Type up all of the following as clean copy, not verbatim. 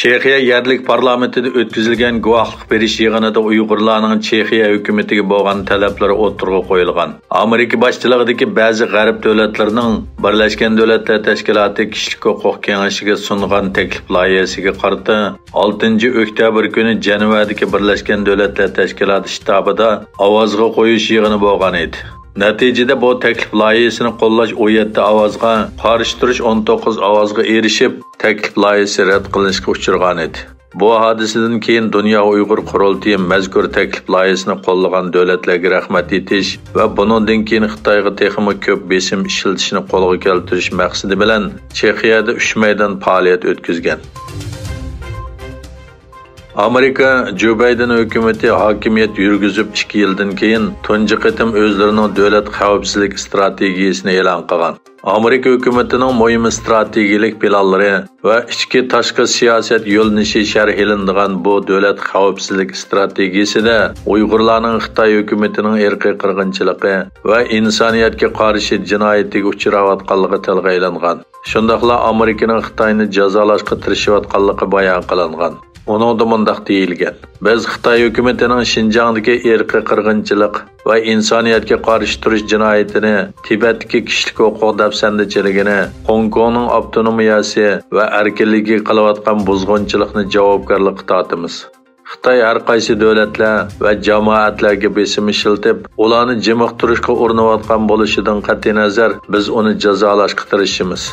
Çexiya yerlik parlamentida o'tkazilgan guvohlik berish yig'inida Uyg'urlarning Çexiya hukumatiga bo'lgan talablari o'tirg'a qo'yilgan. Amerika boshchiligidagi ba'zi g'arb davlatlarining Birlashgan Davlatlar Tashkiloti Kishilik huquq kengashiga sungan taklif loyihasiga qarata 6 oktyabr kuni Jenevadagi Birlashgan Davlatlar Tashkiloti shtabida ovozga qo'yish yig'ini bo'lgan edi. Natijada bu taklif loyihasini qo'llash 17 ovozga, qarshi turish 19 ovozga erishib, taklif loyihasi rad qilinishga uchragan edi. Bu hodisadan keyin Dunyo Uyg'ur qurultiyi mazkur taklif loyihasini qo'llagan davlatlarga rahmat etish va bundan keyin Xitoyga texnik ko'p besim ishlatishni qo'lga keltirish maqsadi bilan Chexiyada 3 maydon faoliyat o'tkazgan. Amerika Joe Biden hukumati hokimiyat yurgizib 2 yildan keyin tunji qitim o'zlarining davlat xavfsizlik strategiyasini e'lon qilgan. Amerika hukumatining muhim strategik planlari va ichki tashqi siyosat yo'lnishi sharhlanadigan bu davlat xavfsizlik strategiyasida Uyg'urlarning Xitoy hukumatining irqiy qirg'inchiligi va insoniyatga qarshi jinoyatga uchrayotganligi tilga ilingan. Shundaqla Amerikaning Xitoyni jazolashga tirishayotganligi bayon qilingan. Onunda mundaq deyilgan. Biz Xitoy hukumatining Xinjiangdagi irqiy qirg'inchilik va insoniyatga qarshi turish jinoyatini, Tibetdagi kishilik huquq dafsandichiligini, Hong Kongning avtonomiyasi va erkinligiga qilayotgan buzg'unchilikni javobgarlikka tortamiz. Xitoy har qaysi davlatlar va jamoatlarga besim ishlatib, ularni jimiq turishga urinayotgan bo'lishidan qat'iy nazar biz uni jazolashga tirishimiz.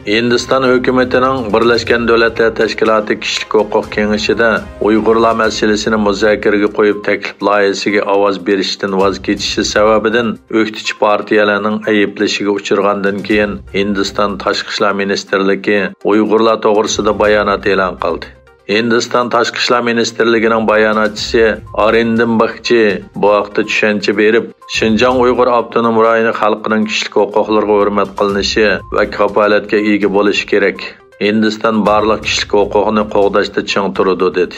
Hindiston hukumatining Birlashgan Davlatlar Tashkiloti Kishilik huquq kengashida Uyg'urlar masalasini muzokaraga qo'yib taklif loyihasiga ovoz berishdan voz kechishi sababidan o'qituvchi partiyalarning ayblashiga uchragandan keyin Hindiston Tashqi ishlar ministrligi Uyg'urlar to'g'risida bayonot e'lon qildi. Hindiston Tashqi ishlar ministrligining bayonotchisi Arindam Bakchi bu haqda tushuncha berib, Xinjiang Uyg'ur avtonom rayoni xalqining kishilik huquqlariga hurmat qilinishi va kafolatga ega bo'lishi kerak. Hindiston barliq kishilik huquqini qo'g'dashda ching turadi dedi.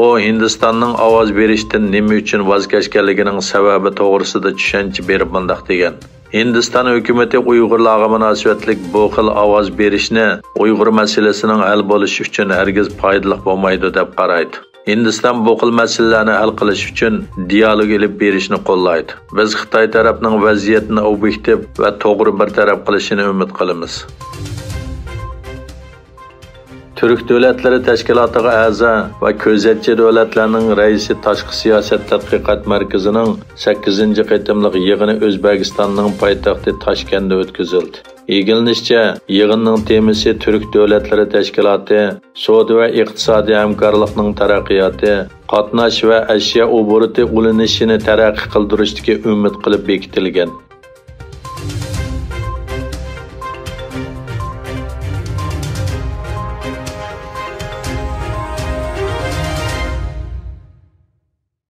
O Hindistonning ovoz berishdan nima uchun voz kechganligining sababi to'g'risida tushuncha berib mundaq degan. Hindiston hukumati Uyg'urlarga munosabatlik bu xil ovoz berishni Uyg'ur masalasining hal bo'lishi uchun hargiz foydali bo'lmaydi deb qaraydi. Hindiston bu xil masalalarni hal qilish uchun dialog olib berishni qo'llaydi. Biz Xitoy tarafining vaziyatni obyektiv va to'g'ri bir taraf qilishini umid qilamiz. Türk Davlatları Təşkilatıga a'zo va ko'zatchi davlatlarning raisi Tashqi siyosat tadqiqot markazining 8-qitimliq yig'ini O'zbekistonning poytaxti Toshkentda o'tkazildi. Egilishicha, yig'inning temasi Türk Davlatları Təşkilatı, savdo va iqtisodiy hamkorlikning taraqqiyoti, qatnash va ashyo oburuti ulanishini taraqqiy qildirishdagi umid qilib bekitilgan.